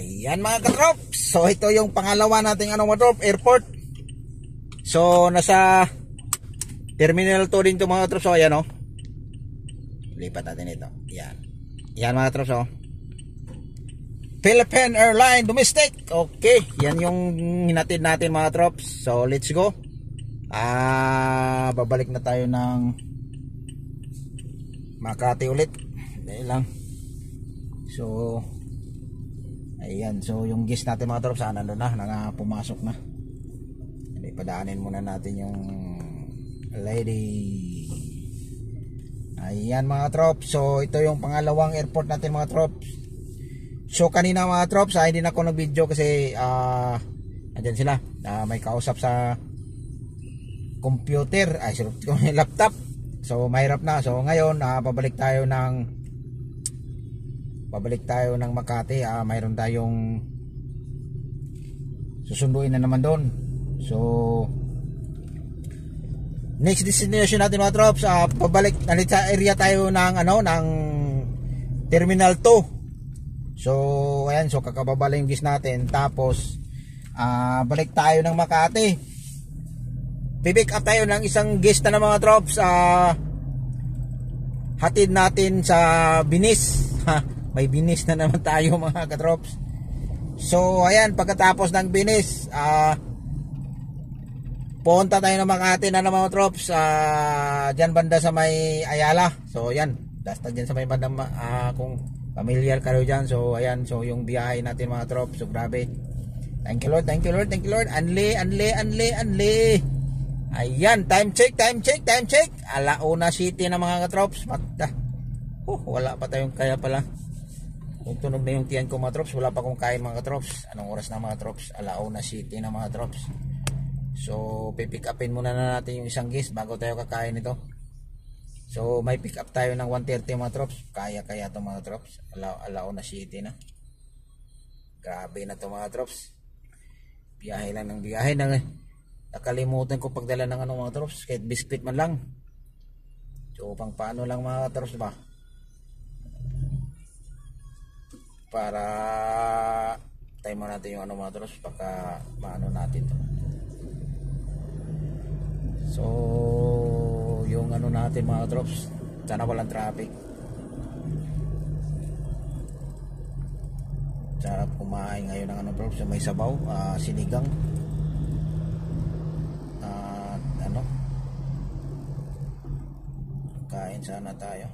Ayan mga katrops. So ito yung pangalawa nating mga trop, airport. So nasa Terminal 2 din ito mga katrops. So ayan o. Lipat natin ito. Ayan. Ayan mga katrops o. Philippine Airline Domestic. Okay. Yan yung hinatid natin mga katrops. So let's go. Babalik na tayo ng Makati ulit. Dahil lang. So ayan, so yung guest natin mga trops nandun na, pumasok na. Hindi, padaanin muna natin yung lady. Ayan mga trops, so ito yung pangalawang airport natin mga trops. So kanina mga trops, hindi na ako nag-video kasi andyan sila, may kausap sa computer, laptop. So mahirap na, so ngayon babalik tayo ng Makati. Mayroon tayong susunduin na naman doon. So next destination natin mga trops, pabalik sa area tayo ng ng Terminal 2. So ayan, so kakababala yung gis natin, tapos balik tayo ng Makati. Pipick up tayo ng isang guest na mga trops, hatid natin sa Binis. May Binis na naman tayo mga katrops. So ayan, pagkatapos ng Binis, punta tayo ng Makati na mga trops, dyan banda sa may Ayala. So ayan, basta dyan sa may banda, kung familiar kayo dyan. So ayan, so yung biyahe natin mga trops, so grabe. Thank you Lord, thank you Lord, thank you Lord. Anli. Ayan, time check. Alauna City na mga katrops. Wala pa tayong kaya pala. Kung tunog na yung tiyan ko mga trops, wala pa akong kain mga trops. Anong oras na mga trops? Alauna City na mga trops. So pipick upin muna na natin yung isang guest bago tayo kakain ito. So may pick up tayo ng 1:30 mga trops. Kaya to mga trops. Alauna City na. Grabe na to mga trops. Biyahe lang ng biyahe na. Nakalimutan ko pagdala ng mga trops, kahit biscuit man lang. So pang paano lang mga trops ba? Para time mo natin yung mga trops, baka maano natin to. So yung natin mga trops, sana walang traffic. Sarap kumain ngayon ng trops, may sabaw, sinigang, kain sana tayo.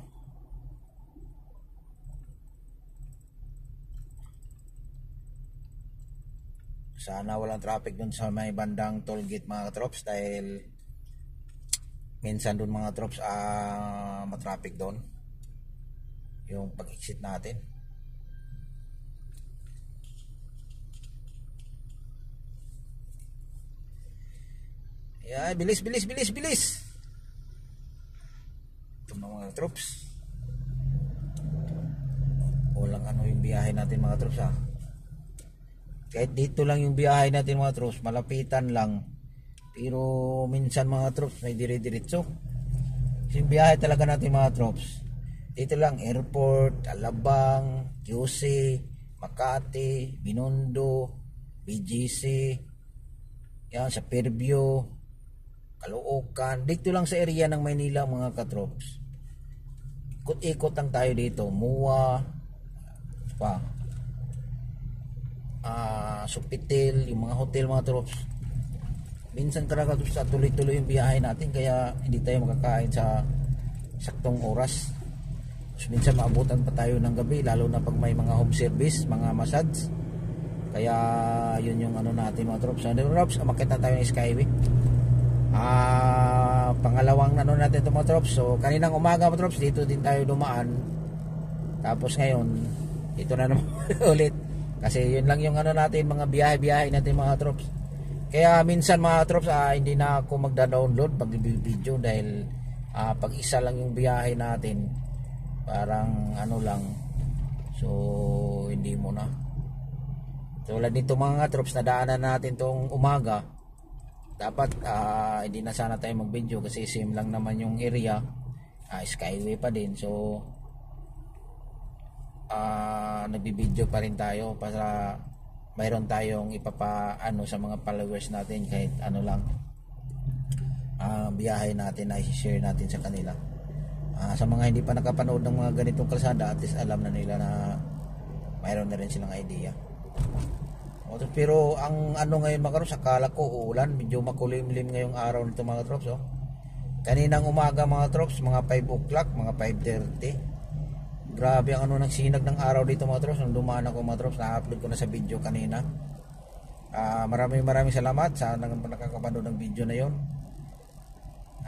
Sana walang traffic dun sa may bandang toll gate mga trops, dahil minsan dun mga trops matraffic dun yung pag-exit natin. Yeah, bilis. Ito mga trops. Walang yung biyahe natin mga trops Kahit dito lang yung biyahe natin mga trops, malapitan lang. Pero minsan mga trops may dire-diretso. Kasi yung biyahe talaga natin mga trops, dito lang, airport, Alabang, QC, Makati, Binondo, BGC, yan sa Fairview, Caloocan. Dito lang sa area ng Maynila mga katrops. Ikot lang tayo dito. MUA pa, Sofitel, yung mga hotel mga trops. Minsan talaga sa tuloy-tuloy yung biyahe natin, kaya hindi tayo makakain sa saktong oras. Minsan maabutan pa tayo ng gabi, lalo na pag may mga home service, mga massage. Kaya yun yung natin mga trops. Umakit na tayo ng Skyway. Pangalawang natin ito mga trops. So kaninang umaga mga trops, dito din tayo dumaan. Tapos ngayon dito na naman ulit, kasi yun lang yung natin, mga biyahe natin mga trops. Kaya minsan mga trops, hindi na ako magda-download pag video, dahil pag isa lang yung biyahe natin, parang lang. So hindi mo na. Tulad nito mga trops, nadaanan natin tong umaga. Dapat hindi na sana tayo mag-video kasi same lang naman yung area. Skyway pa din. So nagbibideo pa rin tayo para mayroon tayong ipapaano sa mga followers natin, kahit ano lang biyahe natin na i-share natin sa kanila. Sa mga hindi pa nakapanood ng mga ganitong kalsada, at least alam na nila na mayroon na rin silang idea. Pero ang ano ngayon mga katrops, akala ko uulan, medyo makulimlim ngayong araw nito mga katrops. Kaninang umaga mga katrops, mga 5 o'clock, mga 5:30, grabe ang ano ng sinag ng araw dito mga katrops. Nung dumaan ako mga katrops, na-upload ko na sa video kanina. Maraming salamat sa nakakapanood ng video na yon.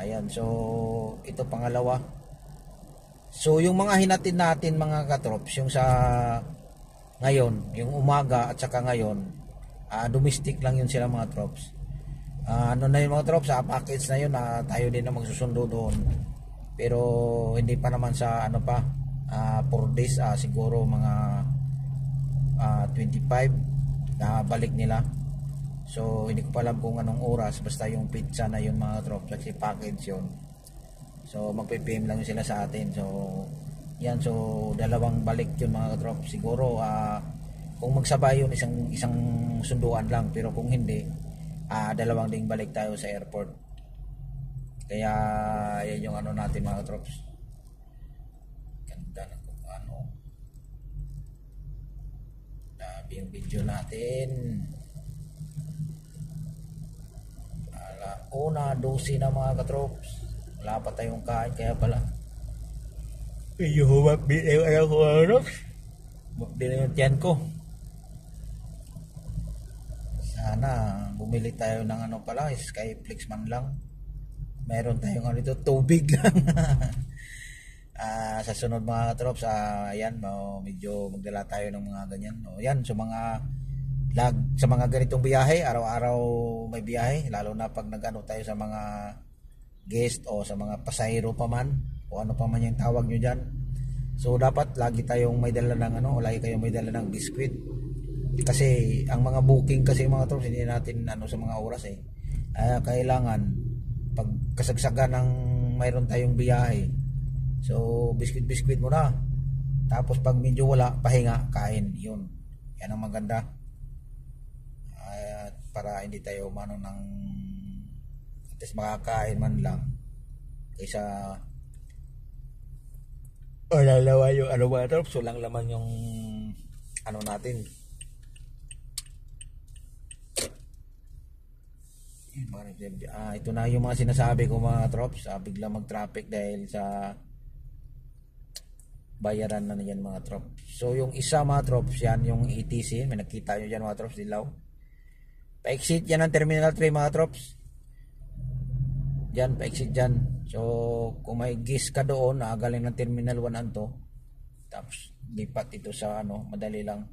Ayan, so ito pangalawa. So yung mga hinatid natin mga katrops, yung sa ngayon, yung umaga at saka ngayon, domestic lang yun sila mga trops. Ano na yun mga trops, sa package na yun, tayo din na magsusundo doon. Pero hindi pa naman sa ano pa, 4 days, siguro mga 25 na balik nila. So hindi ko pa alam kung anong oras, basta yung pizza na yun mga trops, kasi package yun. So magpe-PM lang yun sila sa atin. So yan, so dalawang balik yun mga katrop. Siguro kung magsabay yun isang sunduan lang, pero kung hindi, dalawang ding balik tayo sa airport. Kaya yan yung ano natin mga katrops. Ganda na kung ano, dami yung video natin. 1:12 na mga katrops, wala pa tayong kain, kaya pala medyo humapit ayaw ko ano. Humapit na yung tiyan ko. Sana bumili tayo ng ano pala, Skyflex man lang. Meron tayong ano dito, tubig lang. Sa sunod mga katrops, ayan, medyo magdala tayo ng mga ganyan. Yan, so sa mga ganitong biyahe, araw-araw may biyahe, lalo na pag nag-ano tayo sa mga guest o sa mga pasahero pa man, o ano pa man yung tawag nyo dyan. So dapat lagi tayong may dala ng ano, lagi kayong may dala ng biskwit. Kasi ang mga booking kasi mga trops, hindi natin ano sa mga oras kailangan pag kasagsagan ng mayroon tayong biyahe, so biskwit muna. Tapos pag medyo wala, pahinga, kain. Yun, yan ang maganda. Para hindi tayo umano ng at least makakain man lang, kaysa lalawa yung ano mga trops, so lang laman yung ano natin. Ito na yung mga sinasabi ko mga trops, bigla mag traffic dahil sa bayaran na yan mga trops. So yung isa mga trops, yan yung ETC, may nakita nyo dyan mga trops, dilaw. Pa-exit yan ang Terminal 3 mga trops. Diyan, pa-exit dyan. So kung may gis ka doon, galing ng Terminal 1 anto, tapos lipat ito sa ano, madali lang.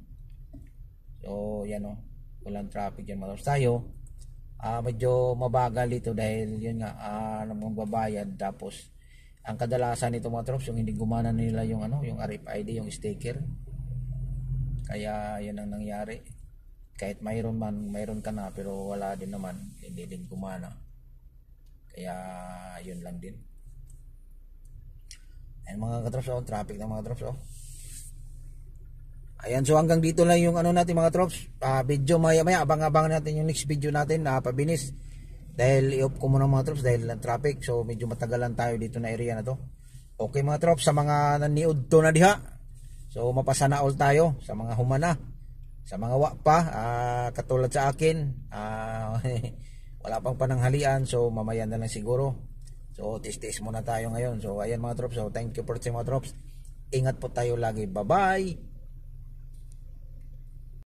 So yan walang traffic yan mga trops. Tayo medyo mabagal ito dahil yun nga, magbabayad. Tapos ang kadalasan nito mga trops, yung hindi gumana nila yung ano, yung RFID, yung sticker. Kaya yan ang nangyari. Kahit mayroon ka na, pero wala din naman, hindi din gumana. Kaya yun lang din. Ayan mga katrops, traffic ng mga katrops. Ayan, so hanggang dito lang yung ano natin mga katrops. Video maya abang-abangan natin yung next video natin, pabinis. Dahil i-off ko muna mga katrops dahil ng traffic, so medyo matagalan tayo dito na area na to. Okay mga katrops, sa mga naniud to na diha, so mapasana all tayo, sa mga humana, sa mga pa, katulad sa akin, wala pang pananghalian, so mamaya na lang siguro. So tis-tis muna tayo ngayon. So ayan mga trops, so thank you for watching mga trops. Ingat po tayo lagi, bye bye.